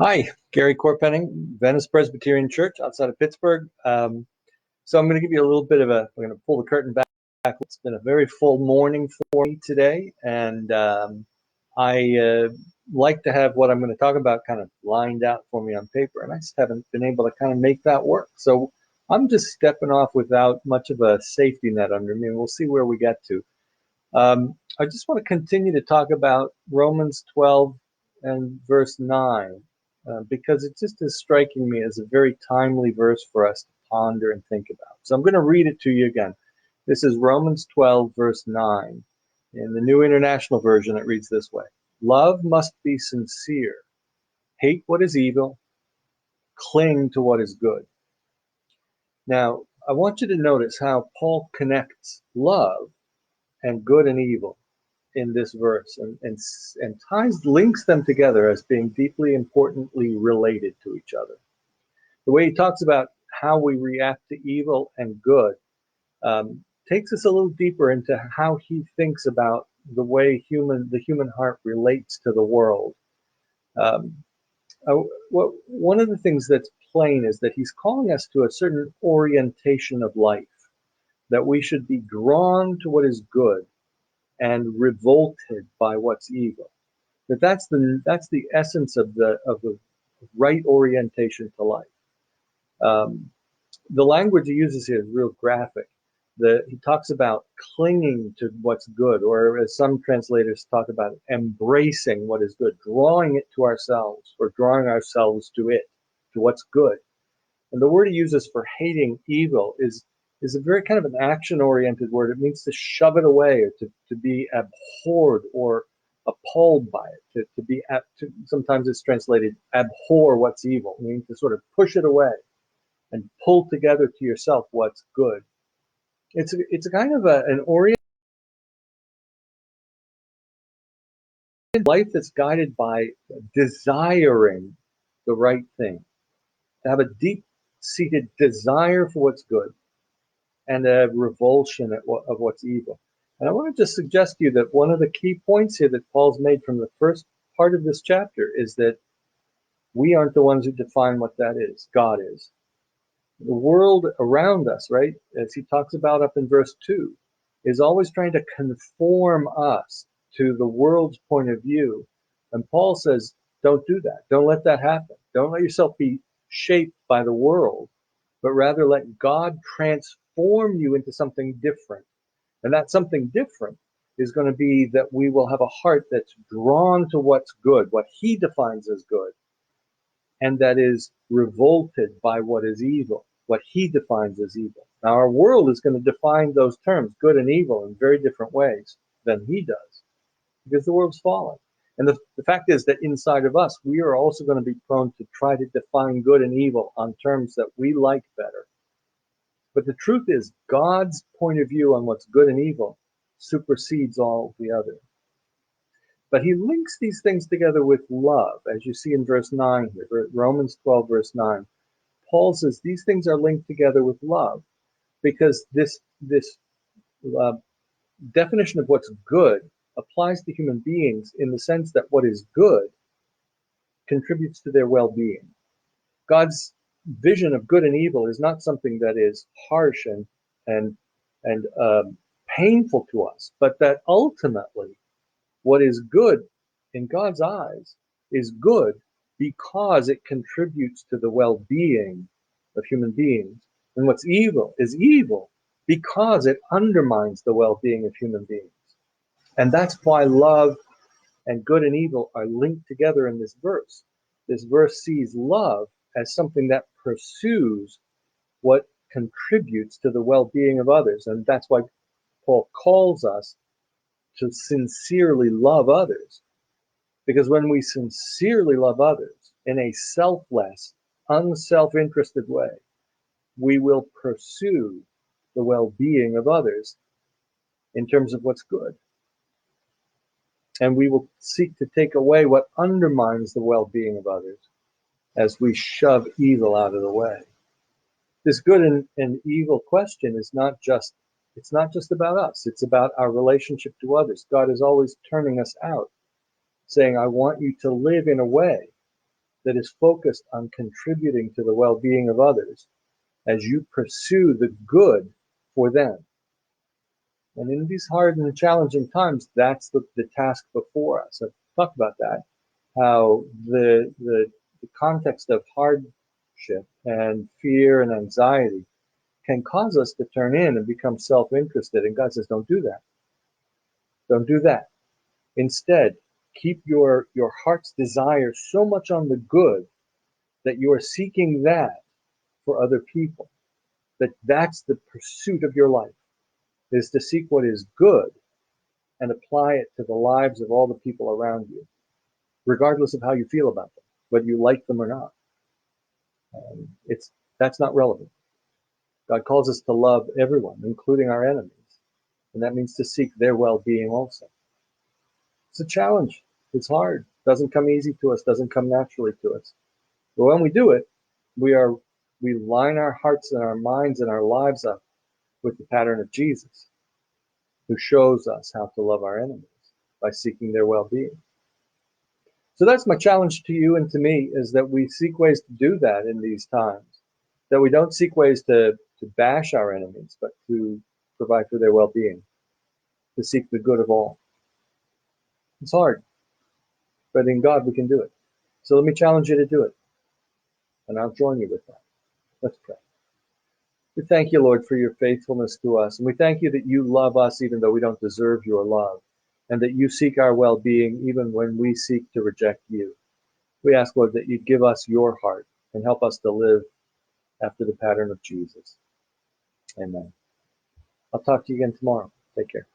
Hi, Gary Corpenning, Venice Presbyterian Church outside of Pittsburgh. So I'm going to give you a little bit of we're going to pull the curtain back. It's been a very full morning for me today, and I like to have what I'm going to talk about kind of lined out for me on paper, and I just haven't been able to kind of make that work. So I'm just stepping off without much of a safety net under me, and we'll see where we get to. I just want to continue to talk about Romans 12 and verse 9 because it just is striking me as a very timely verse for us to ponder and think about. So I'm going to read it to you again. This is Romans 12, verse 9. In the New International Version, it reads this way: Love must be sincere. Hate what is evil. Cling to what is good. Now, I want you to notice how Paul connects love and good and evil in this verse and links them together as being deeply importantly related to each other. The way he talks about how we react to evil and good takes us a little deeper into how he thinks about the way the human heart relates to the world. Um, One of the things that's plain is that he's calling us to a certain orientation of life, that we should be drawn to what is good and revolted by what's evil. That's the essence of the right orientation to life. Um, the language he uses here is real graphic. He talks about clinging to what's good, or as some translators talk about it, embracing what is good, drawing it to ourselves, or drawing ourselves to it, to what's good. And the word he uses for hating evil is a very kind of an action-oriented word. It means to shove it away, or to be abhorred or appalled by it. Sometimes it's translated abhor what's evil, meaning to sort of push it away and pull together to yourself what's good. It's a kind of an oriented life that's guided by desiring the right thing, to have a deep-seated desire for what's good and a revulsion of what's evil. And I want to just suggest to you that one of the key points here that Paul's made from the first part of this chapter is that we aren't the ones who define what that is. God is. The world around us, right, as he talks about up in verse 2, is always trying to conform us to the world's point of view. And Paul says, don't do that. Don't let that happen. Don't let yourself be shaped by the world, but rather let God transform you into something different. And that something different is going to be that we will have a heart that's drawn to what's good, what he defines as good, and that is revolted by what is evil, what he defines as evil. Now, our world is going to define those terms, good and evil, in very different ways than he does, because the world's fallen. And the fact is that inside of us, we are also going to be prone to try to define good and evil on terms that we like better. But the truth is, God's point of view on what's good and evil supersedes all the other. But he links these things together with love, as you see in verse 9 here, Romans 12, verse 9. Paul says these things are linked together with love because this uh, definition of what's good applies to human beings in the sense that what is good contributes to their well-being. God's vision of good and evil is not something that is harsh and painful to us, but that ultimately what is good in God's eyes is good because it contributes to the well-being of human beings. And what's evil is evil because it undermines the well-being of human beings. And that's why love and good and evil are linked together in this verse. This verse sees love as something that pursues what contributes to the well-being of others. And that's why Paul calls us to sincerely love others. Because when we sincerely love others in a selfless, unself-interested way, we will pursue the well-being of others in terms of what's good. And we will seek to take away what undermines the well-being of others as we shove evil out of the way. This good and evil question is it's not just about us. It's about our relationship to others. God is always turning us out, saying, I want you to live in a way that is focused on contributing to the well-being of others as you pursue the good for them. And in these hard and challenging times, that's the task before us. I've talked about that, how the context of hardship and fear and anxiety can cause us to turn in and become self-interested. And God says, don't do that. Don't do that. Instead, keep your heart's desire so much on the good that you are seeking that for other people. That's the pursuit of your life, is to seek what is good and apply it to the lives of all the people around you, regardless of how you feel about them, whether you like them or not. That's not relevant. God calls us to love everyone, including our enemies, and that means to seek their well-being also. It's a challenge. It's hard. It doesn't come easy to us. Doesn't come naturally to us. But when we do it, we line our hearts and our minds and our lives up with the pattern of Jesus, who shows us how to love our enemies by seeking their well-being. So that's my challenge to you and to me, is that we seek ways to do that in these times, that we don't seek ways to bash our enemies, but to provide for their well-being, to seek the good of all. It's hard, but in God we can do it. So let me challenge you to do it, and I'll join you with that. Let's pray. We thank you, Lord, for your faithfulness to us, and we thank you that you love us even though we don't deserve your love, and that you seek our well-being even when we seek to reject you. We ask, Lord, that you give us your heart and help us to live after the pattern of Jesus. Amen. I'll talk to you again tomorrow. Take care.